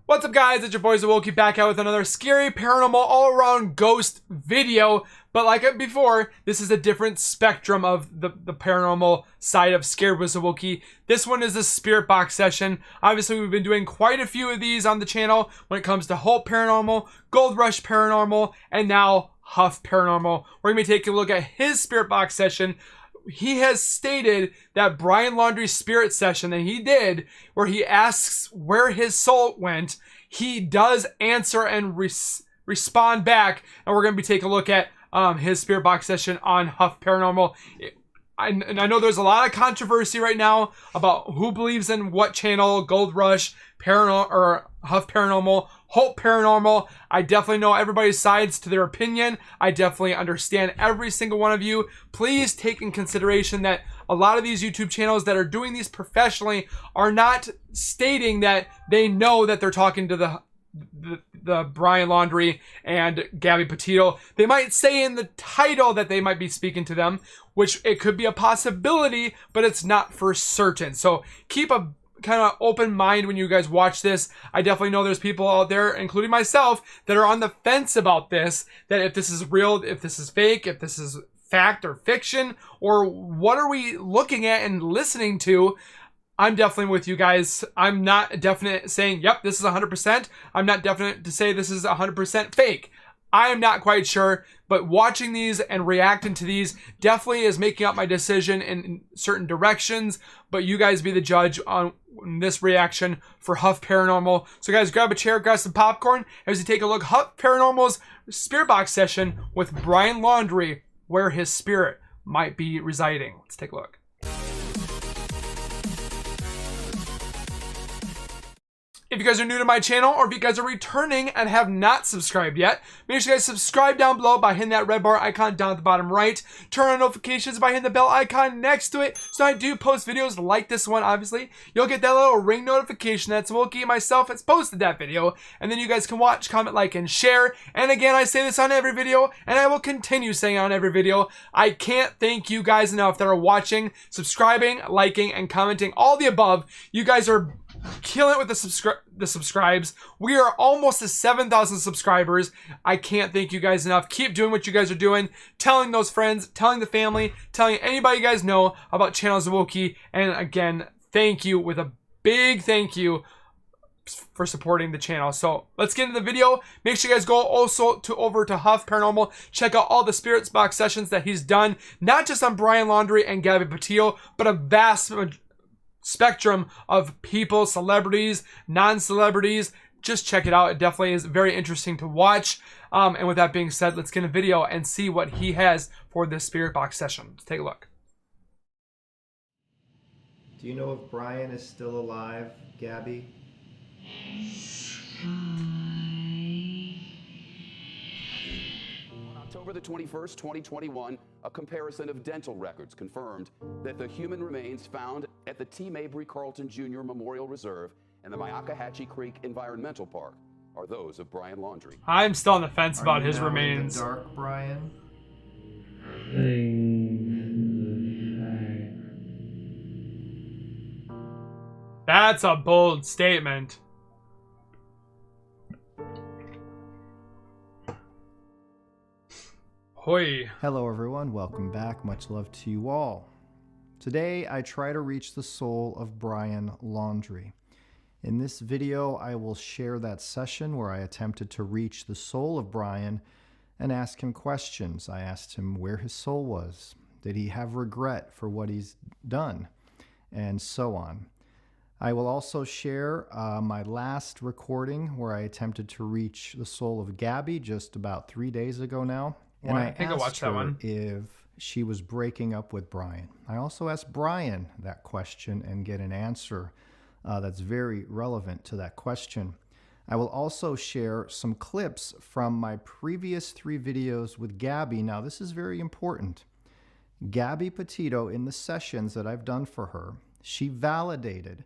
What's up, guys? It's your boys Awoki back out with another scary paranormal all-around ghost video. But like before, this is a different spectrum of the paranormal side of Scared with Awoki. This one is a spirit box session. Obviously, we've been doing quite a few of these on the channel when it comes to Hope Paranormal, Gold Rush Paranormal, and now Huff Paranormal. We're going to be taking a look at his spirit box session. He has stated that Brian Laundrie's spirit session that he did, where he asks where his soul went, he does answer and respond back. And we're going to be taking a look at his spirit box session on Huff Paranormal. I know there's a lot of controversy right now about who believes in what channel, Gold Rush, Paranormal, or Huff Paranormal, Hope Paranormal. I definitely know everybody's sides to their opinion. I definitely understand every single one of you. Please take in consideration that a lot of these YouTube channels that are doing these professionally are not stating that they know that they're talking to the Brian Laundrie and Gabby Petito. They might say in the title that they might be speaking to them, which it could be a possibility, but it's not for certain. So keep a kind of open mind when you guys watch this. I definitely know there's people out there, including myself, that are on the fence about this, that if this is real, if this is fake, if this is fact or fiction, or what are we looking at and listening to. I'm definitely with you guys. I'm not definite saying, yep, this is 100%. I'm not definite to say this is 100% fake. I am not quite sure, but watching these and reacting to these definitely is making up my decision in certain directions, but you guys be the judge on this reaction for Huff Paranormal. So guys, grab a chair, grab some popcorn as we take a look at Huff Paranormal's spirit box session with Brian Laundrie, where his spirit might be residing. Let's take a look. If you guys are new to my channel, or if you guys are returning and have not subscribed yet, make sure you guys subscribe down below by hitting that red bar icon down at the bottom right. Turn on notifications by hitting the bell icon next to it, so I do post videos like this one, obviously. You'll get that little ring notification that's Wookie and myself has posted that video, and then you guys can watch, comment, like, and share. And again, I say this on every video, and I will continue saying it on every video. I can't thank you guys enough that are watching, subscribing, liking, and commenting, all the above. You guys are killing it with the subscribes. We are almost to 7,000 subscribers. I can't thank you guys enough. Keep doing what you guys are doing, telling those friends, telling the family, telling anybody you guys know about Channels of Wookie. And again, thank you with a big thank you for supporting the channel. So let's get into the video. Make sure you guys go also over to Huff Paranormal. Check out all the spirits box sessions that he's done, not just on Brian Laundrie and Gabby Petito, but a vast spectrum of people, celebrities, non-celebrities. Just check it out. It definitely is very interesting to watch. And with that being said, let's get in a video and see what he has for this spirit box session. Let's take a look. Do you know if Brian is still alive, Gabby? October the 21st, 2021, a comparison of dental records confirmed that the human remains found at the T. Mabry Carlton Jr. Memorial Reserve and the Myakkahatchee Creek Environmental Park are those of Brian Laundrie. I'm still on the fence about his now remains. In the dark, Brian? That's a bold statement. Hoi. Hello everyone, welcome back. Much love to you all. Today I try to reach the soul of Brian Laundrie. In this video I will share that session where I attempted to reach the soul of Brian and ask him questions. I asked him where his soul was. Did he have regret for what he's done? And so on. I will also share my last recording where I attempted to reach the soul of Gabby just about 3 days ago now. And I think I watched that one. If she was breaking up with Brian. I also asked Brian that question and get an answer that's very relevant to that question. I will also share some clips from my previous 3 videos with Gabby. Now, this is very important. Gabby Petito, in the sessions that I've done for her, she validated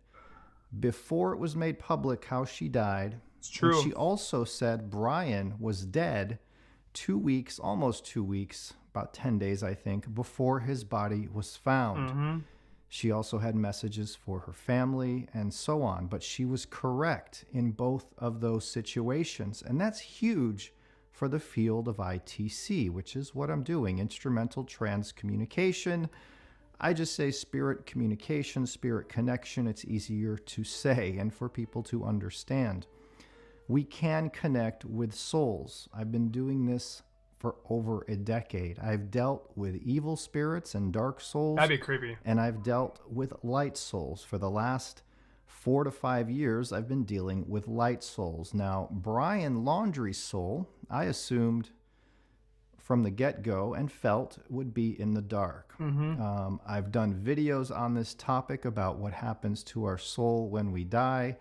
before it was made public how she died. It's true. And she also said Brian was dead 2 weeks, almost 2 weeks, about 10 days, I think, before his body was found. She also had messages for her family and so on, but she was correct in both of those situations. And that's huge for the field of ITC, which is what I'm doing, instrumental transcommunication. I just say spirit communication, spirit connection. It's easier to say and for people to understand. We can connect with souls. I've been doing this for over a decade. I've dealt with evil spirits and dark souls. That'd be creepy. And I've dealt with light souls. For the last 4 to 5 years, I've been dealing with light souls. Now, Brian Laundrie's soul, I assumed from the get-go and felt would be in the dark. I've done videos on this topic about what happens to our soul when we die,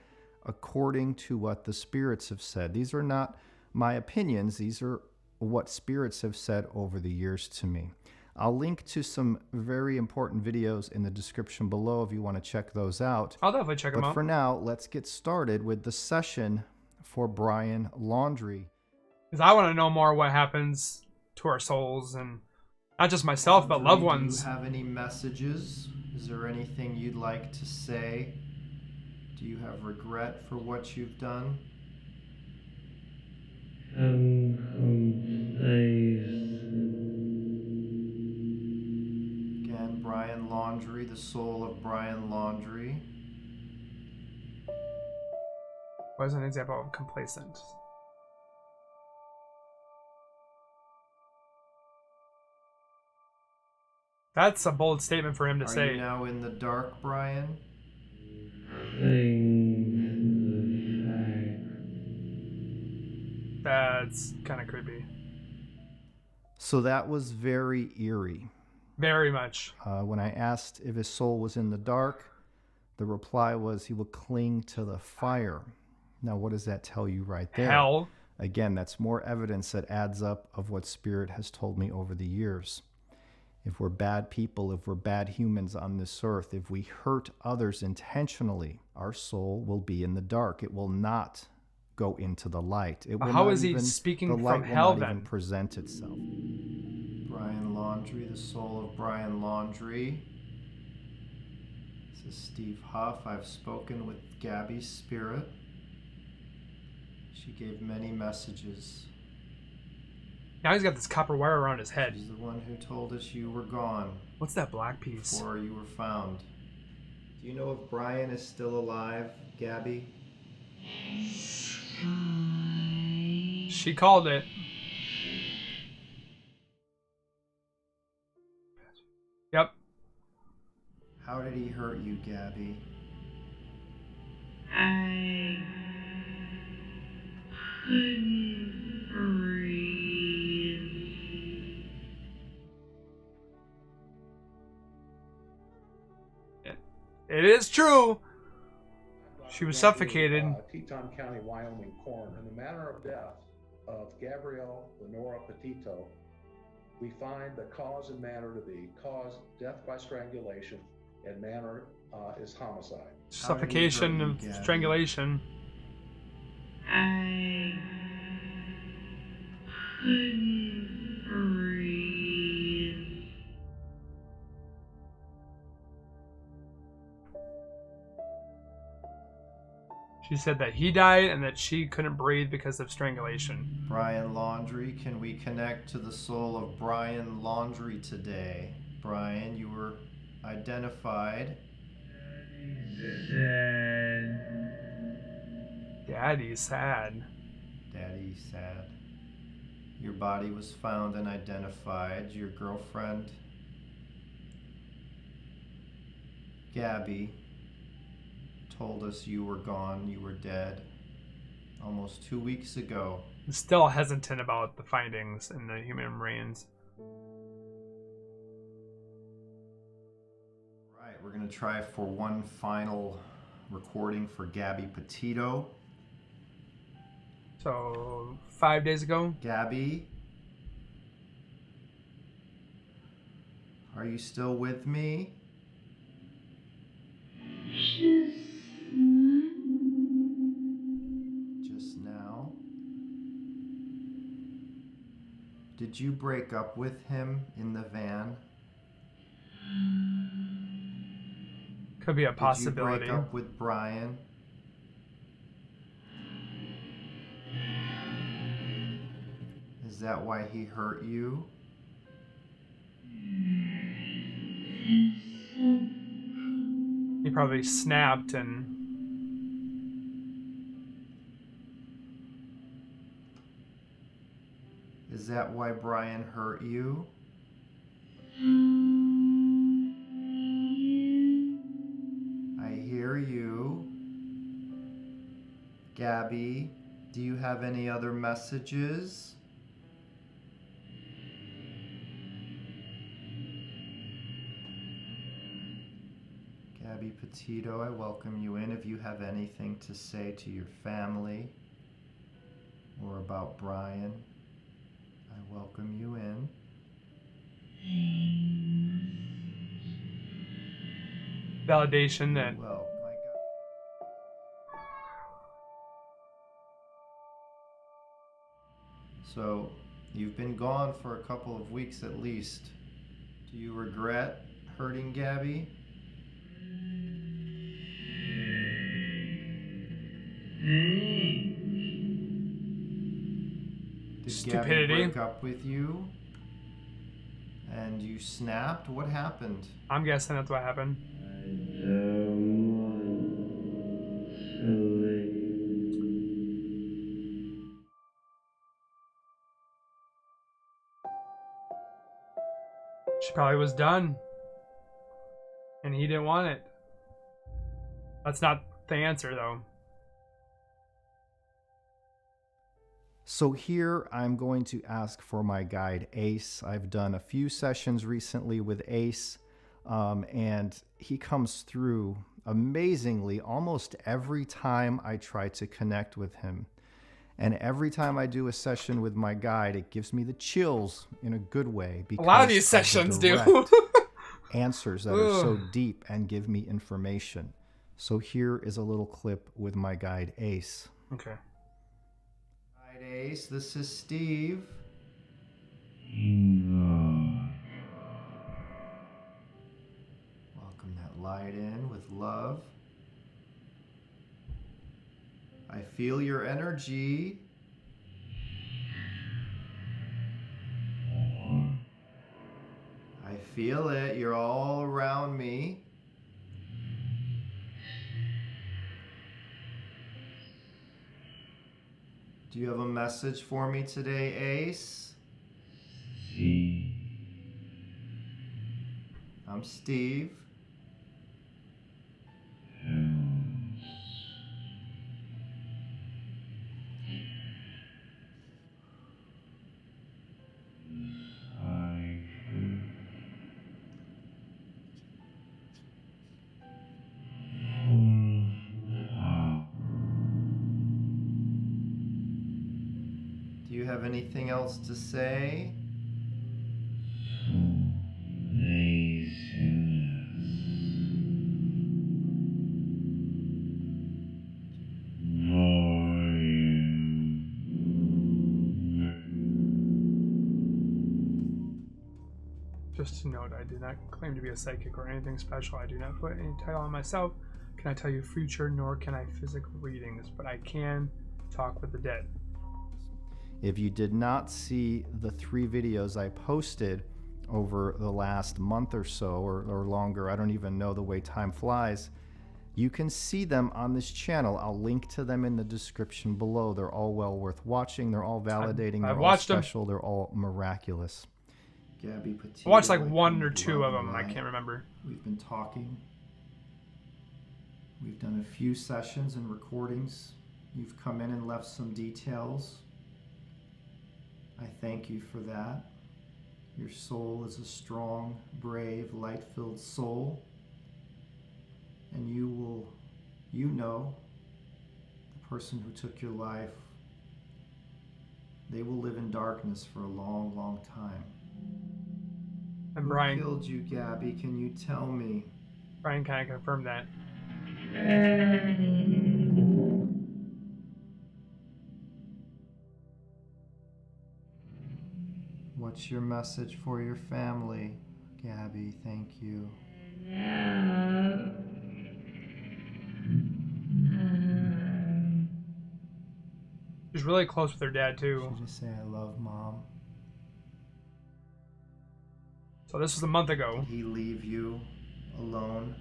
according to what the spirits have said. These are not my opinions. These are what spirits have said over the years to me. I'll link to some very important videos in the description below if you want to check those out. I'll definitely check them out. But for now, let's get started with the session for Brian Laundrie. Because I want to know more what happens to our souls, and not just myself, but loved ones. Do you have any messages? Is there anything you'd like to say? Do you have regret for what you've done? Again, Brian Laundrie, the soul of Brian Laundrie. What is an example of complacent? That's a bold statement for him to say. Are you now in the dark, Brian? That's kind of creepy. So that was very eerie. Very much. When I asked if his soul was in the dark, the reply was he would cling to the fire. Now, what does that tell you right there? Hell. Again, that's more evidence that adds up of what Spirit has told me over the years. If we're bad people, if we're bad humans on this earth, if we hurt others intentionally, our soul will be in the dark. It will not go into the light. It will How not is he even, speaking the light from will hell not then? even present itself. Brian Laundrie, the soul of Brian Laundrie. This is Steve Huff. I've spoken with Gabby's spirit. She gave many messages. Now he's got this copper wire around his head. She's the one who told us you were gone What's that black piece? before you were found. Do you know if Brian is still alive, Gabby? She called it. Yep. How did he hurt you, Gabby? I couldn't breathe. It is true. She was suffocated. Teton County, Wyoming coroner. In the manner of death of Gabrielle Lenora Petito, we find the cause and manner to be death by strangulation, and manner is homicide. Suffocation How and did he hurt you, Gabby? strangulation. I couldn't breathe. She said that he died and that she couldn't breathe because of strangulation. Brian Laundrie, can we connect to the soul of Brian Laundrie today? Brian, you were identified. Daddy's sad. Daddy sad. Your body was found and identified. Your girlfriend, Gabby, told us you were gone, you were dead, almost 2 weeks ago. I'm still hesitant about the findings in the human brains. Right, we're going to try for one final recording for Gabby Petito. So, 5 days ago. Gabby, are you still with me? Just now. Did you break up with him in the van? Could be a Did you possibility. break up with Brian? Is that why he hurt you? He probably snapped and... Is that why Brian hurt you? I hear you. Gabby, do you have any other messages? Gabby Petito, I welcome you in. If you have anything to say to your family or about Brian, I welcome you in. validation that... Well, my God. So, you've been gone for a couple of weeks at least. Do you regret hurting Gabby? Did Stupidity. Gabby break up with you? And you snapped? What happened? I'm guessing that's what happened. She probably was done. And he didn't want it. That's not the answer, though. So here I'm going to ask for my guide Ace. I've done a few sessions recently with Ace, and he comes through amazingly almost every time I try to connect with him. And every time I do a session with my guide, it gives me the chills in a good way. A lot of these the sessions do. direct answers that are so deep and give me information. So here is a little clip with my guide Ace. Okay. Guide Ace, this is Steve. Welcome that light in with love. I feel your energy. I feel it. You're all around me. Do you have a message for me today, Ace? I'm Steve. Do you have anything else to say? Just to note, I do not claim to be a psychic or anything special. I do not put any title on myself. Can I tell you future, nor can I physical readings, but I can talk with the dead. If you did not see the 3 videos I posted over the last month or so, or longer, I don't even know the way time flies, you can see them on this channel. I'll link to them in the description below. They're all well worth watching. They're all validating. I've They're watched all them. special. They're all miraculous. Gabby Petito, I watched like I 1 come or to 2 of love them. and I light. can't remember. We've been talking. We've done a few sessions and recordings. You've come in and left some details. I thank you for that. Your soul is a strong, brave, light-filled soul. And you know, the person who took your life, they will live in darkness for a long, long time. And Who Brian killed you, Gabby? Can you tell me? kind of confirmed that. What's your message for your family, Gabby? Thank you. She's really close with her dad too. She just say, I love Mom. So this was a month ago. Did he leave you alone?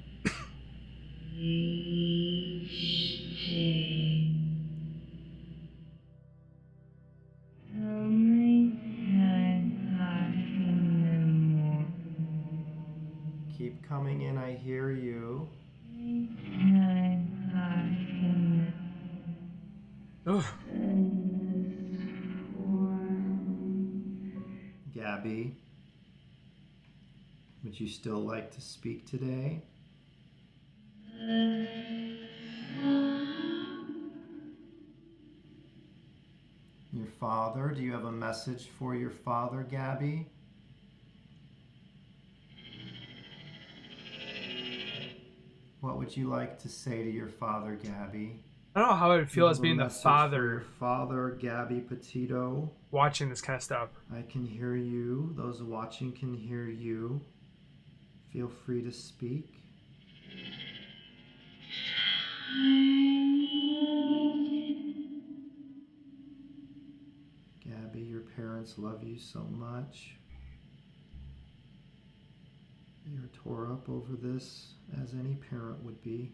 Keep coming in, I hear you. Ugh. Gabby, would you still like to speak today? Your father, do you have a message for your father, Gabby? What would you like to say to your father, Gabby? I don't know how it would feel You as have a being the message for your father father, Gabby Petito. watching this kind of stuff. I can hear you. Those watching can hear you. Feel free to speak. Gabby, your parents love you so much. They are tore up over this, as any parent would be.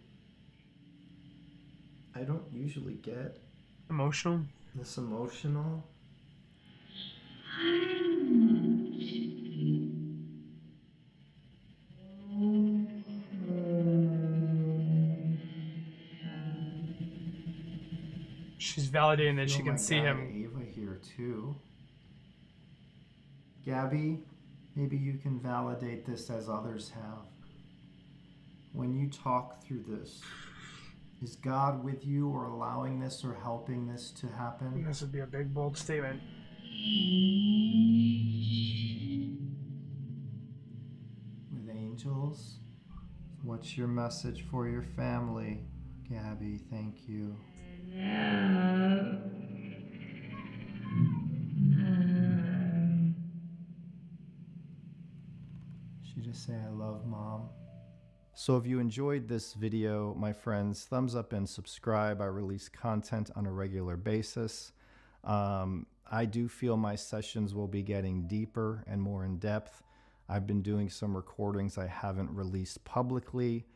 I don't usually get Emotional. this emotional. She's validating that she Feel can my see guy him. Ava here too. Gabby, maybe you can validate this as others have. When you talk through this, is God with you or allowing this or helping this to happen? This would be a big, bold statement. With angels? What's your message for your family, Gabby? Thank you. She just say, I love Mom. So if you enjoyed this video, my friends, thumbs up and subscribe. I release content on a regular basis. I do feel my sessions will be getting deeper and more in depth. I've been doing some recordings I haven't released publicly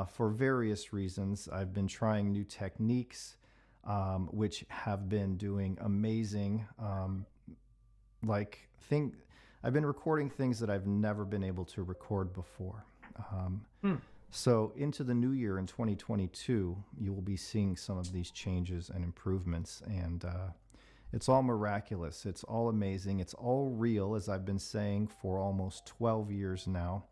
for various reasons. I've been trying new techniques, which have been doing amazing. I've been recording things that I've never been able to record before. So into the new year in 2022, you will be seeing some of these changes and improvements, and it's all miraculous. It's all amazing. It's all real, as I've been saying for almost 12 years now.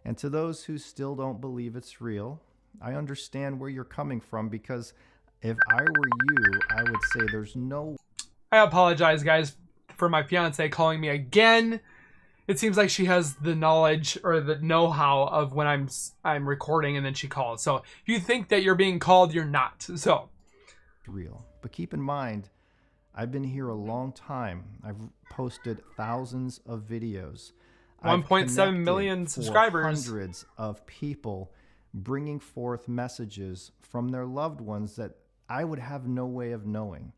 And to those who still don't believe it's real, I understand where you're coming from, because if I were you, I would say there's no... I apologize, guys, for my fiance calling me again. It seems like she has the knowledge or the know-how of when I'm recording and then she calls. So if you think that you're being called, you're not. So real. But keep in mind, I've been here a long time. I've posted thousands of videos. 1.7 million subscribers. Hundreds of people bringing forth messages from their loved ones that I would have no way of knowing.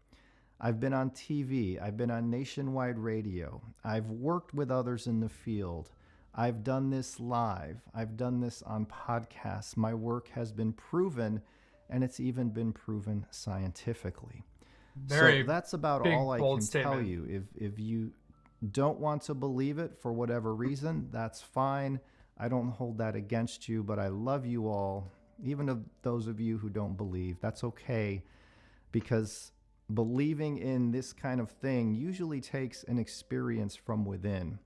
I've been on TV. I've been on nationwide radio. I've worked with others in the field. I've done this live. I've done this on podcasts. My work has been proven, and it's even been proven scientifically. So that's about all I can tell you. If you don't want to believe it for whatever reason, that's fine. I don't hold that against you, but I love you all. Even of those of you who don't believe, that's okay, because believing in this kind of thing usually takes an experience from within.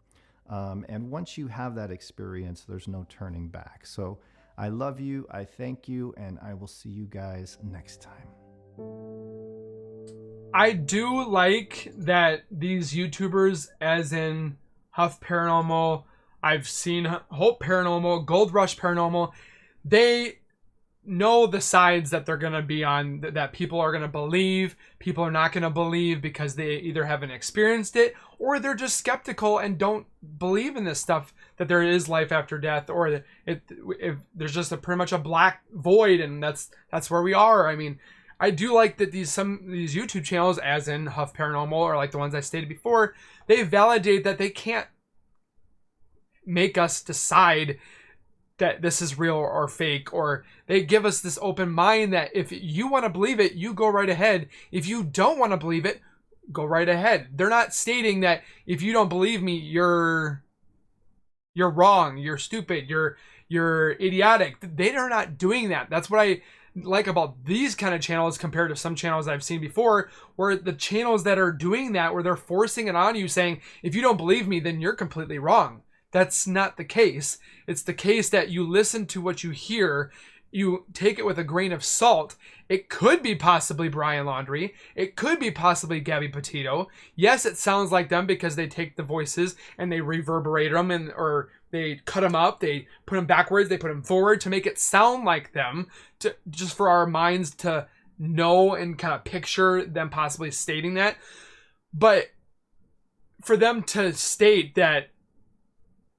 And once you have that experience, there's no turning back. So I love you, I thank you, and I will see you guys next time. I do like that these YouTubers, as in Huff Paranormal, I've seen Hope Paranormal, Gold Rush Paranormal, they know the sides that they're going to be on, that people are going to believe, people are not going to believe because they either haven't experienced it or they're just skeptical and don't believe in this stuff, that there is life after death, or that if there's just pretty much a black void and that's where we are. I mean, I do like that these YouTube channels, as in Huff Paranormal or like the ones I stated before, they validate that they can't make us decide that this is real or fake, or they give us this open mind that if you want to believe it, you go right ahead. If you don't want to believe it, go right ahead. They're not stating that if you don't believe me, you're wrong, you're stupid, you're idiotic. They are not doing that. That's what I like about these kind of channels compared to some channels I've seen before, where the channels that are doing that, where they're forcing it on you saying, if you don't believe me, then you're completely wrong. That's not the case. It's the case that you listen to what you hear, you take it with a grain of salt. It could be possibly Brian Laundrie. It could be possibly Gabby Petito. Yes, it sounds like them because they take the voices and they reverberate them, or they cut them up, they put them backwards, they put them forward to make it sound like them, just for our minds to know and kind of picture them possibly stating that. But for them to state that,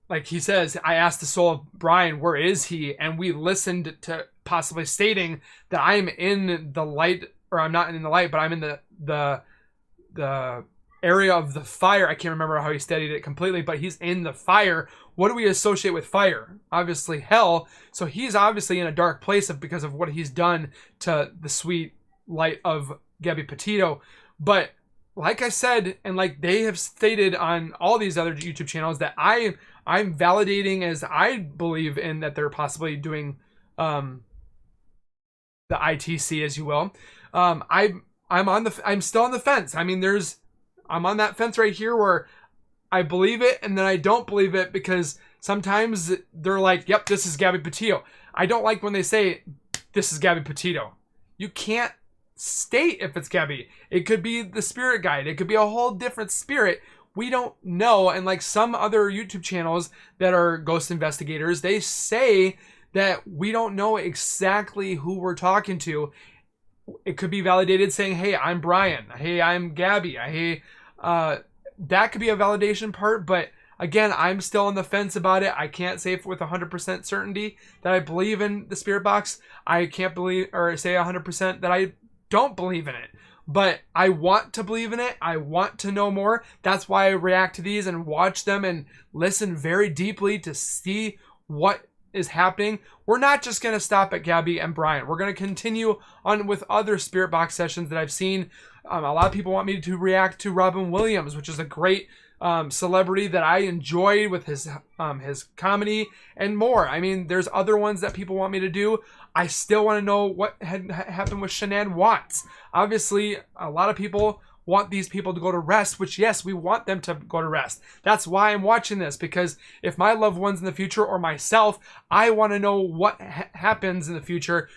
like he says, I asked the soul of Brian, where is he? And we listened to possibly stating that I'm in the light, or I'm not in the light, but I'm in the area of the fire. I can't remember how he studied it completely, but he's in the fire. What do we associate with fire? Obviously hell. So he's obviously in a dark place because of what he's done to the sweet light of Gabby Petito. But like I said, and like they have stated on all these other YouTube channels, that I'm validating as I believe in that they're possibly doing the ITC, as you will. I'm still on the fence. I mean, I'm on that fence right here where I believe it and then I don't believe it, because sometimes they're like, yep, this is Gabby Petito. I don't like when they say this is Gabby Petito. You can't state if it's Gabby. It could be the spirit guide. It could be a whole different spirit. We don't know. And like some other YouTube channels that are ghost investigators, they say that we don't know exactly who we're talking to. It could be validated saying, hey, I'm Brian. Hey, I'm Gabby. Hey, that could be a validation part. But again, I'm still on the fence about it. I can't say with 100% certainty that I believe in the spirit box. I can't believe or say 100% that I don't believe in it. But I want to believe in it. I want to know more. That's why I react to these and watch them and listen very deeply to see what is happening. We're not just going to stop at Gabby and Brian. We're going to continue on with other spirit box sessions that I've seen. A lot of people want me to react to Robin Williams, which is a great celebrity that I enjoyed with his comedy and more. I mean, there's other ones that people want me to do. I still want to know what had happened with Shanann Watts. Obviously, a lot of people want these people to go to rest, which, yes, we want them to go to rest. That's why I'm watching this, because if my loved ones in the future or myself, I want to know what happens in the future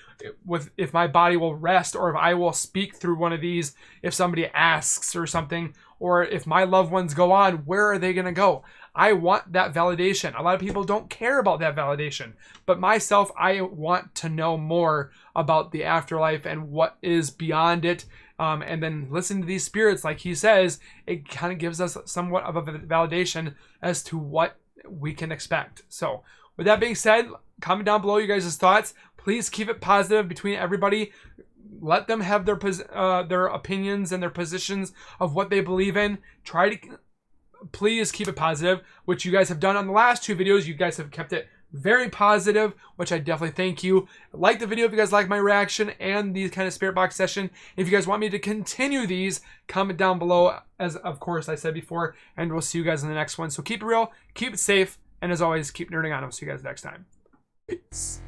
with if my body will rest, or if I will speak through one of these if somebody asks or something, or if my loved ones go on, where are they going to go? I want that validation. A lot of people don't care about that validation, but myself, I want to know more about the afterlife and what is beyond it. And then listen to these spirits, like he says, it kind of gives us somewhat of a validation as to what we can expect. So with that being said, comment down below you guys' thoughts. Please keep it positive between everybody. Let them have their opinions and their positions of what they believe in. Please keep it positive, which you guys have done on the last two videos. You guys have kept it very positive, which I definitely thank you. Like the video if you guys like my reaction and these kind of spirit box session. If you guys want me to continue these, comment down below, as of course I said before, and we'll see you guys in the next one. So keep it real, keep it safe, and as always, keep nerding on. I'll see you guys next time. Peace.